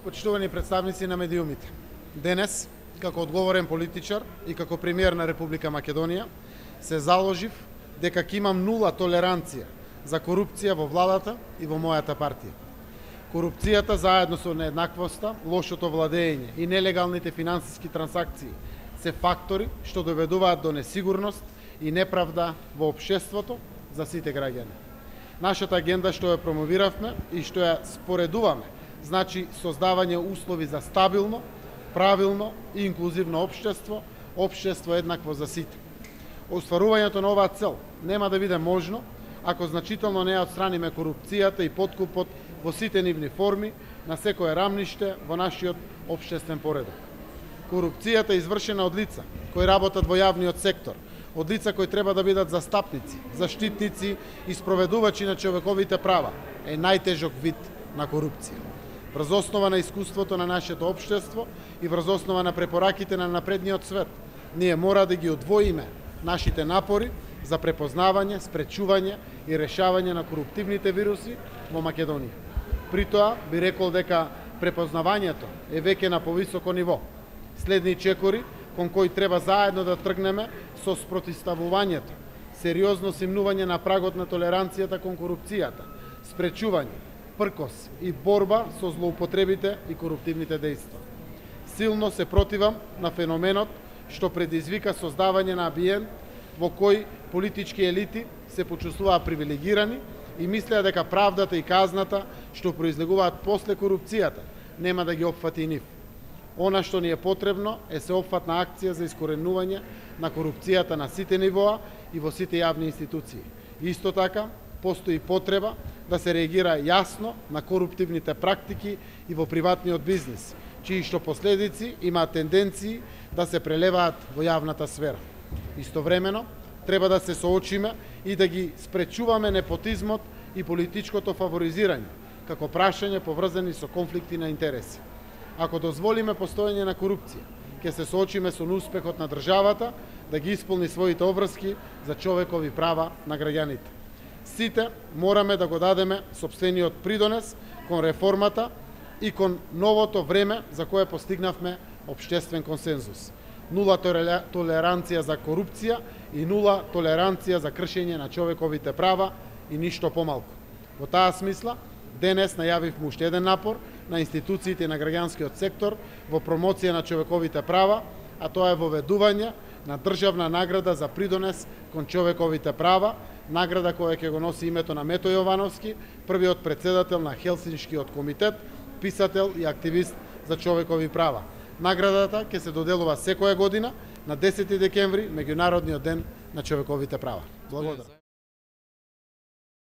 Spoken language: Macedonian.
Почитувани представници на медиумите. Денес, како одговорен политичар и како премиер на Република Македонија, се заложив дека ќе имам нула толеранција за корупција во владата и во мојата партија. Корупцијата заедно со нееднаквоста, лошото владење и нелегалните финансиски трансакции се фактори што доведуваат до несигурност и неправда во општеството за сите граѓани. Нашата агенда што ја промовиравме и што ја споредуваме значи создавање услови за стабилно, правилно и инклузивно општество, општество еднакво за сите. Остварувањето на оваа цел нема да биде можно ако значително не ја отстраниме корупцијата и подкупот во сите нивни форми на секое рамниште во нашиот општествен поредок. Корупцијата е извршена од лица кои работат во јавниот сектор, од лица кои треба да бидат застапници, заштитници и спроведувачи на човековите права, е најтежок вид на корупција. Врз основа на искуството на нашето општество и врз основа на препораките на напредниот свет, ние мора да ги одвоиме нашите напори за препознавање, спречување и решавање на коруптивните вируси во Македонија. При тоа би рекол дека препознавањето е веќе на повисоко ниво. Следни чекори кон кои треба заедно да тргнеме со спротивставувањето, сериозно симнување на прагот на толеранцијата кон корупцијата, спречување, пркос и борба со злоупотребите и коруптивните дејства. Силно се противам на феноменот што предизвика создавање на амбиент во кој политички елити се почувствуваат привилегирани и мислеа дека правдата и казната што произлегуваат после корупцијата нема да ги опфати нив. Она што ни е потребно е сеопфатна акција за искоренување на корупцијата на сите нивоа и во сите јавни институции. Исто така, постои потреба да се реагира јасно на коруптивните практики и во приватниот бизнис, чии што последици имаат тенденции да се прелеваат во јавната сфера. Истовремено, треба да се соочиме и да ги спречуваме непотизмот и политичкото фаворизирање, како прашање поврзани со конфликти на интереси. Ако дозволиме постоење на корупција, ќе се соочиме со неуспехот на државата да ги исполни своите обврски за човекови права на граѓаните. Сите мораме да го дадеме сопствениот придонес кон реформата и кон новото време за кое постигнавме општествен консензус. Нула толеранција за корупција и нула толеранција за кршење на човековите права и ништо помалку. Во таа смисла, денес најавивме уште еден напор на институциите и на граѓанскиот сектор во промоција на човековите права, а тоа е воведување на државна награда за придонес кон човековите права, награда која ќе го носи името на Мето Јовановски, првиот председател на Хелсиншкиот комитет, писател и активист за човекови права. Наградата ќе се доделува секоја година на 10 декември, меѓународниот ден на човековите права. Благодарам.